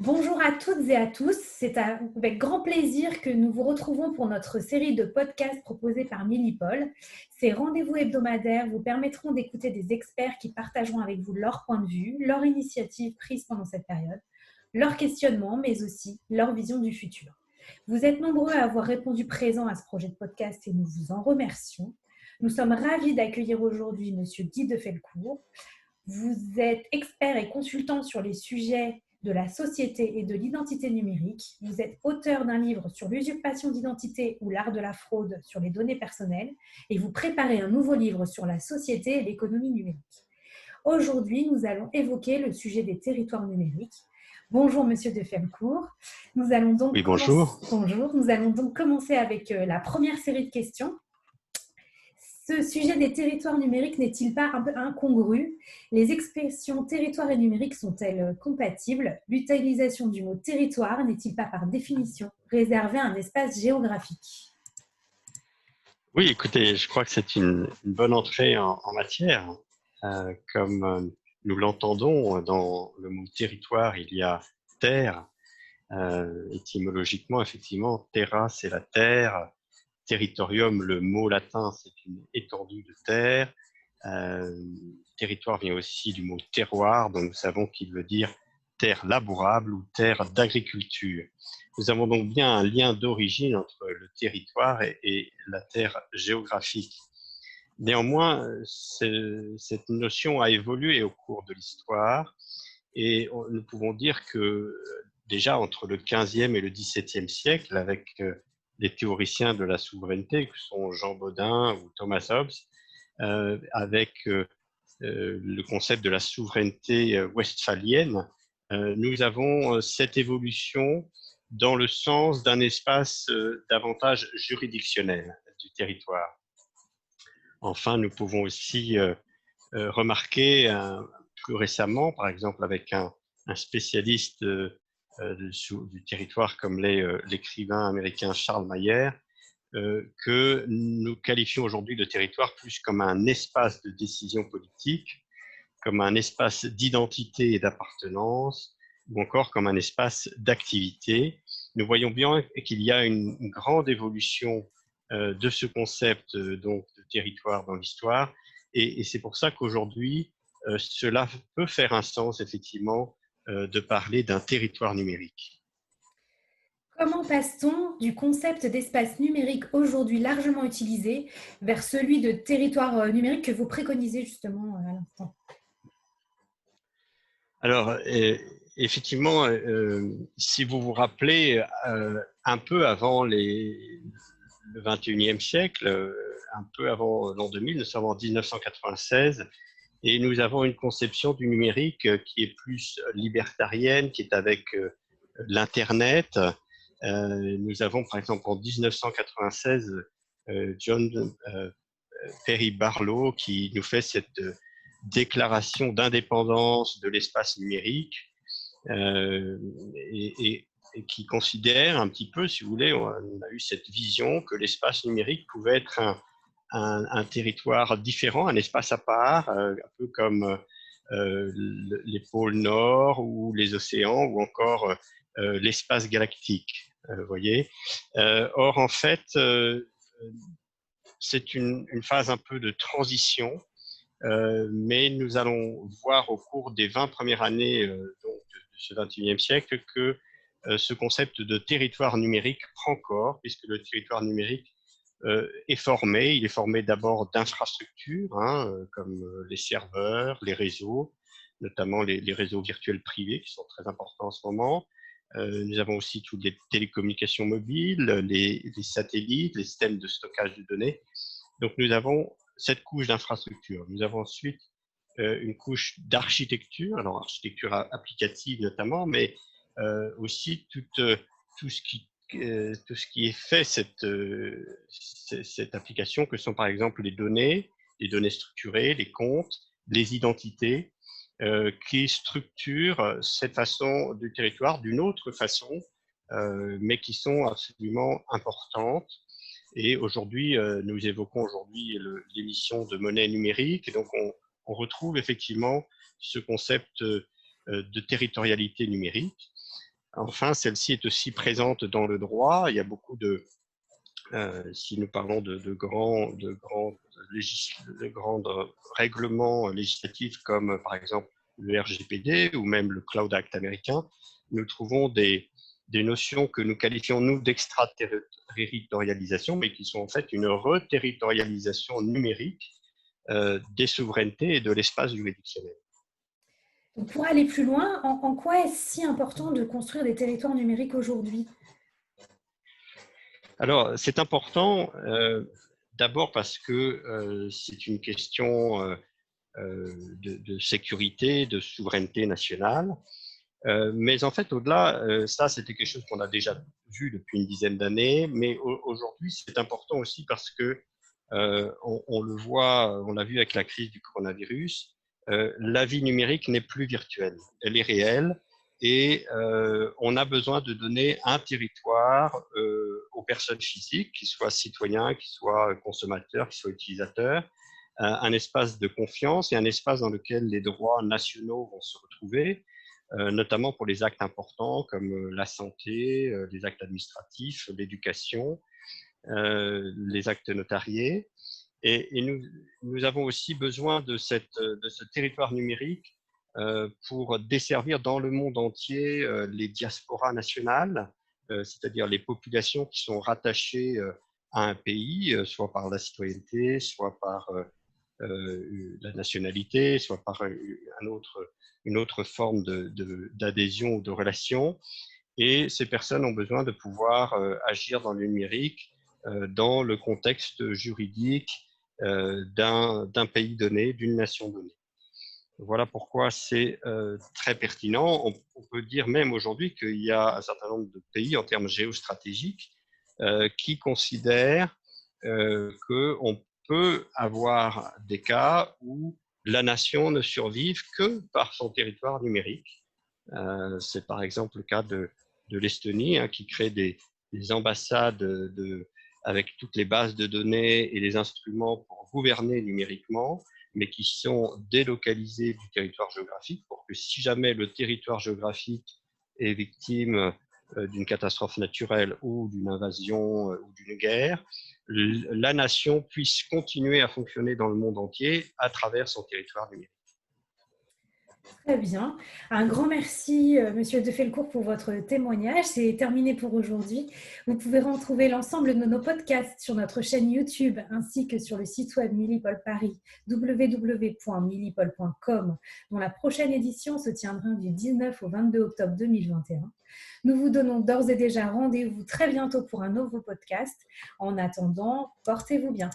Bonjour à toutes et à tous, c'est avec grand plaisir que nous vous retrouvons pour notre série de podcasts proposée par Millipol. Ces rendez-vous hebdomadaires vous permettront d'écouter des experts qui partageront avec vous leur point de vue, leurs initiatives prises pendant cette période, leurs questionnements, mais aussi leur vision du futur. Vous êtes nombreux à avoir répondu présent à ce projet de podcast et nous vous en remercions. Nous sommes ravis d'accueillir aujourd'hui Monsieur Guy Defelcourt. Vous êtes expert et consultant sur les sujets de la société et de l'identité numérique. Vous êtes auteur d'un livre sur l'usurpation d'identité ou l'art de la fraude sur les données personnelles et vous préparez un nouveau livre sur la société et l'économie numérique. Aujourd'hui, nous allons évoquer le sujet des territoires numériques. Bonjour Monsieur Defelcourt. Nous allons donc Oui, bonjour. commencer avec la première série de questions. Ce sujet des territoires numériques n'est-il pas un peu incongru? Les expressions territoire et numérique sont-elles compatibles? L'utilisation du mot territoire n'est-il pas par définition réservé à un espace géographique? Oui, écoutez, je crois que c'est une bonne entrée en matière. Comme nous l'entendons, dans le mot territoire, il y a terre. Étymologiquement, effectivement, terra, c'est la terre. Territorium, le mot latin, c'est une étendue de terre. Territoire vient aussi du mot terroir, donc nous savons qu'il veut dire terre labourable ou terre d'agriculture. Nous avons donc bien un lien d'origine entre le territoire et la terre géographique. Néanmoins, cette notion a évolué au cours de l'histoire et nous pouvons dire que déjà entre le 15e et le 17e siècle, avec des théoriciens de la souveraineté que sont Jean Bodin ou Thomas Hobbes, avec le concept de la souveraineté westphalienne, nous avons cette évolution dans le sens d'un espace davantage juridictionnel du territoire. Enfin, nous pouvons aussi remarquer plus récemment, par exemple avec un spécialiste du territoire comme l'écrivain américain Charles Maier, que nous qualifions aujourd'hui de territoire plus comme un espace de décision politique, comme un espace d'identité et d'appartenance, ou encore comme un espace d'activité. Nous voyons bien qu'il y a une grande évolution de ce concept donc, de territoire dans l'histoire, et c'est pour ça qu'aujourd'hui, cela peut faire un sens, effectivement, de parler d'un territoire numérique. Comment passe-t-on du concept d'espace numérique aujourd'hui largement utilisé vers celui de territoire numérique que vous préconisez justement à l'instant? Alors, effectivement, si vous vous rappelez, un peu avant le 21e siècle, un peu avant l'an 2000, nous sommes en 1996, et nous avons une conception du numérique qui est plus libertarienne, qui est avec l'Internet. Nous avons, par exemple, en 1996, John Perry Barlow qui nous fait cette déclaration d'indépendance de l'espace numérique et qui considère un petit peu, si vous voulez, on a eu cette vision que l'espace numérique pouvait être un territoire différent, un espace à part, un peu comme les pôles nord ou les océans ou encore l'espace galactique, voyez. Or, en fait, c'est une phase un peu de transition, mais nous allons voir au cours des 20 premières années donc, de ce 21e siècle que ce concept de territoire numérique prend corps, puisque le territoire numérique est formé. Il est formé d'abord d'infrastructures, comme les serveurs, les réseaux, notamment les réseaux virtuels privés qui sont très importants en ce moment. Nous avons aussi toutes les télécommunications mobiles, les satellites, les systèmes de stockage de données. Donc nous avons cette couche d'infrastructure. Nous avons ensuite une couche d'architecture, alors architecture applicative notamment, mais aussi tout ce qui est fait cette application, que sont par exemple les données structurées, les comptes, les identités, qui structurent cette façon du territoire d'une autre façon, mais qui sont absolument importantes. Et aujourd'hui, nous évoquons aujourd'hui l'émission de monnaie numérique, et donc on retrouve effectivement ce concept de territorialité numérique. Enfin, celle-ci est aussi présente dans le droit. Il y a beaucoup de, si nous parlons de grands règlements législatifs comme par exemple le RGPD ou même le Cloud Act américain, nous trouvons des notions que nous qualifions, nous, d'extraterritorialisation, mais qui sont en fait une reterritorialisation numérique des souverainetés et de l'espace juridictionnel. Donc, pour aller plus loin, en quoi est-ce si important de construire des territoires numériques aujourd'hui? Alors, c'est important d'abord parce que c'est une question de sécurité, de souveraineté nationale. Mais en fait, au-delà, ça, c'était quelque chose qu'on a déjà vu depuis une dizaine d'années. Mais aujourd'hui, c'est important aussi parce que on le voit, on l'a vu avec la crise du coronavirus, la vie numérique n'est plus virtuelle, elle est réelle. Et on a besoin de donner un territoire aux personnes physiques, qu'ils soient citoyens, qu'ils soient consommateurs, qu'ils soient utilisateurs, un espace de confiance et un espace dans lequel les droits nationaux vont se retrouver, notamment pour les actes importants comme la santé, les actes administratifs, l'éducation, les actes notariés. Et nous avons aussi besoin de ce territoire numérique pour desservir dans le monde entier les diasporas nationales, c'est-à-dire les populations qui sont rattachées à un pays, soit par la citoyenneté, soit par la nationalité, soit par une autre forme d'adhésion ou de relation. Et ces personnes ont besoin de pouvoir agir dans le numérique, dans le contexte juridique d'un pays donné, d'une nation donnée. Voilà pourquoi c'est très pertinent. On peut dire même aujourd'hui qu'il y a un certain nombre de pays en termes géostratégiques qui considèrent qu'on peut avoir des cas où la nation ne survive que par son territoire numérique. C'est par exemple le cas de l'Estonie, qui crée des ambassades avec toutes les bases de données et les instruments pour gouverner numériquement, mais qui sont délocalisés du territoire géographique pour que si jamais le territoire géographique est victime d'une catastrophe naturelle ou d'une invasion ou d'une guerre, la nation puisse continuer à fonctionner dans le monde entier à travers son territoire numérique. Très bien. Un grand merci, Monsieur Defelcourt, pour votre témoignage. C'est terminé pour aujourd'hui. Vous pouvez retrouver l'ensemble de nos podcasts sur notre chaîne YouTube ainsi que sur le site web Milipol Paris, www.milipol.com, dont la prochaine édition se tiendra du 19 au 22 octobre 2021. Nous vous donnons d'ores et déjà rendez-vous très bientôt pour un nouveau podcast. En attendant, portez-vous bien.